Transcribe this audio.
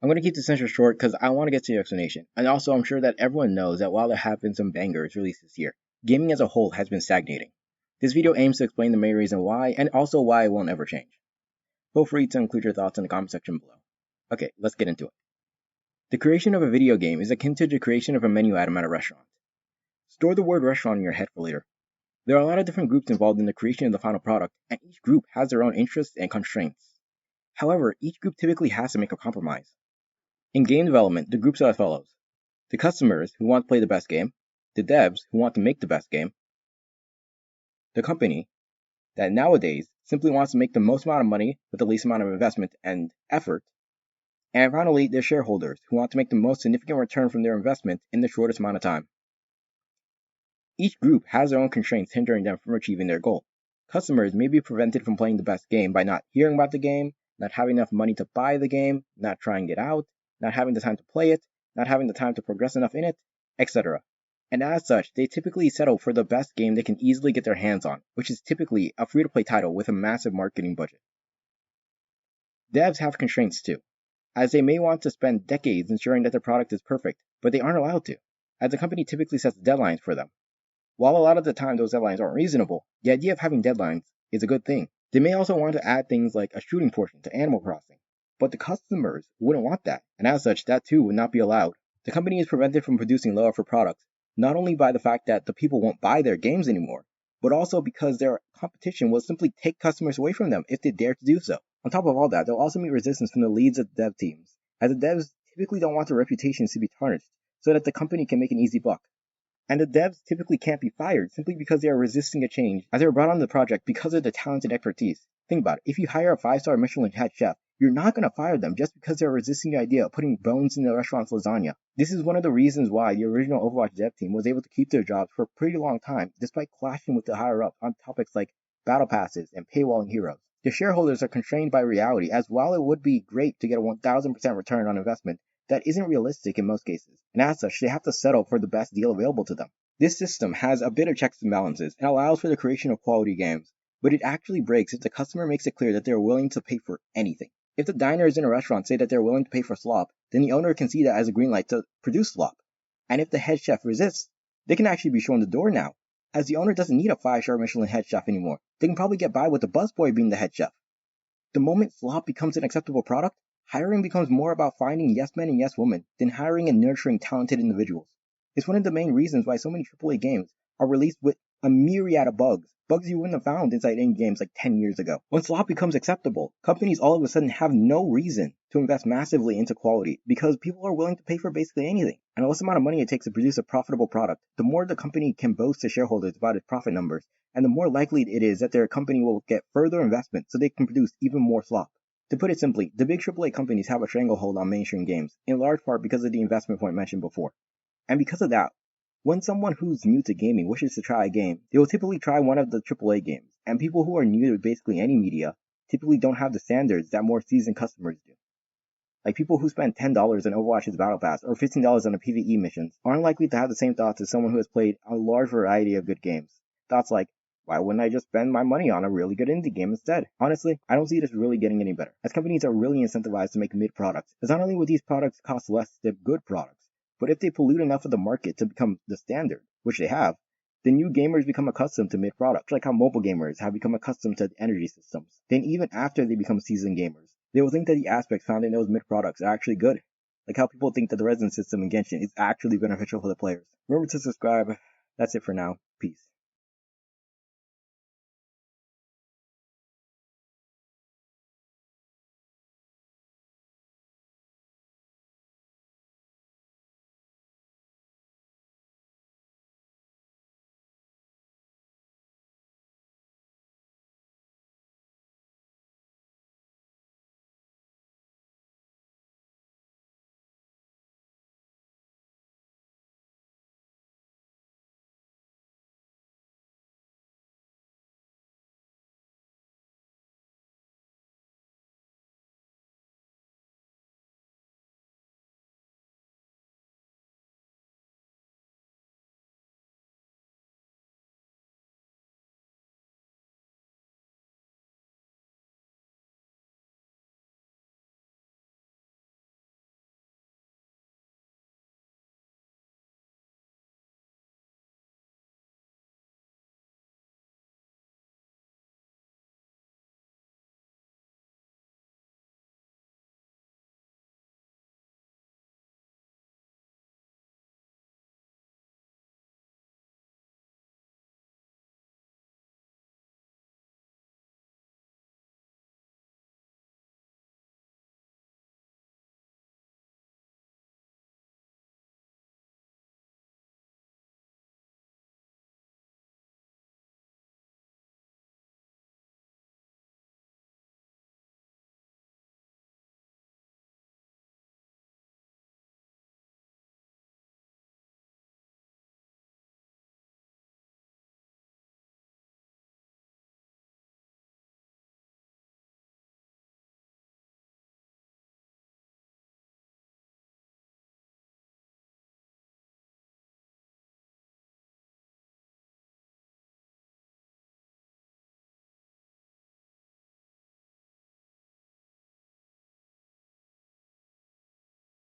I'm going to keep this intro short because I want to get to the explanation. And also, I'm sure that everyone knows that while there have been some bangers released this year, gaming as a whole has been stagnating. This video aims to explain the main reason why, and also why it won't ever change. Feel free to include your thoughts in the comment section below. Okay, let's get into it. The creation of a video game is akin to the creation of a menu item at a restaurant. Store the word restaurant in your head for later. There are a lot of different groups involved in the creation of the final product, and each group has their own interests and constraints. However, each group typically has to make a compromise. In game development, the groups are as follows: the customers who want to play the best game, the devs who want to make the best game, the company that nowadays simply wants to make the most amount of money with the least amount of investment and effort, and finally, the shareholders who want to make the most significant return from their investment in the shortest amount of time. Each group has their own constraints hindering them from achieving their goal. Customers may be prevented from playing the best game by not hearing about the game, not having enough money to buy the game, not trying it out, not having the time to play it, not having the time to progress enough in it, etc. And as such, they typically settle for the best game they can easily get their hands on, which is typically a free-to-play title with a massive marketing budget. Devs have constraints too, as they may want to spend decades ensuring that their product is perfect, but they aren't allowed to, as the company typically sets deadlines for them. While a lot of the time those deadlines aren't reasonable, the idea of having deadlines is a good thing. They may also want to add things like a shooting portion to Animal Crossing, but the customers wouldn't want that, and as such, that too would not be allowed. The company is prevented from producing low effort products, not only by the fact that the people won't buy their games anymore, but also because their competition will simply take customers away from them if they dare to do so. On top of all that, they'll also meet resistance from the leads of the dev teams, as the devs typically don't want their reputations to be tarnished, so that the company can make an easy buck. And the devs typically can't be fired simply because they are resisting a change, as they were brought on the project because of their talented expertise. Think about it: if you hire a 5-star Michelin head chef, you're not going to fire them just because they're resisting the idea of putting bones in the restaurant's lasagna. This is one of the reasons why the original Overwatch dev team was able to keep their jobs for a pretty long time, despite clashing with the higher-ups on topics like battle passes and paywalling heroes. The shareholders are constrained by reality, as while it would be great to get a 1000% return on investment, that isn't realistic in most cases, and as such, they have to settle for the best deal available to them. This system has a bit of checks and balances and allows for the creation of quality games, but it actually breaks if the customer makes it clear that they are willing to pay for anything. If the diners in a restaurant say that they're willing to pay for slop, then the owner can see that as a green light to produce slop. And if the head chef resists, they can actually be shown the door now, as the owner doesn't need a 5-star Michelin head chef anymore. They can probably get by with the busboy being the head chef. The moment slop becomes an acceptable product, hiring becomes more about finding yes men and yes women than hiring and nurturing talented individuals. It's one of the main reasons why so many AAA games are released with a myriad of bugs you wouldn't have found inside indie games like 10 years ago. When slop becomes acceptable, companies all of a sudden have no reason to invest massively into quality because people are willing to pay for basically anything. And the less amount of money it takes to produce a profitable product, the more the company can boast to shareholders about its profit numbers, and the more likely it is that their company will get further investment so they can produce even more slop. To put it simply, the big AAA companies have a stranglehold on mainstream games, in large part because of the investment point mentioned before. And because of that, when someone who's new to gaming wishes to try a game, they will typically try one of the AAA games, and people who are new to basically any media typically don't have the standards that more seasoned customers do. Like people who spend $10 on Overwatch's Battle Pass or $15 on the PvE missions aren't likely to have the same thoughts as someone who has played a large variety of good games. Thoughts like, why wouldn't I just spend my money on a really good indie game instead? Honestly, I don't see this really getting any better, as companies are really incentivized to make mid products, as not only would these products cost less than good products, but if they pollute enough of the market to become the standard, which they have, then new gamers become accustomed to mid products, like how mobile gamers have become accustomed to energy systems. Then even after they become seasoned gamers, they will think that the aspects found in those mid products are actually good, like how people think that the resin system in Genshin is actually beneficial for the players. Remember to subscribe. That's it for now. Peace.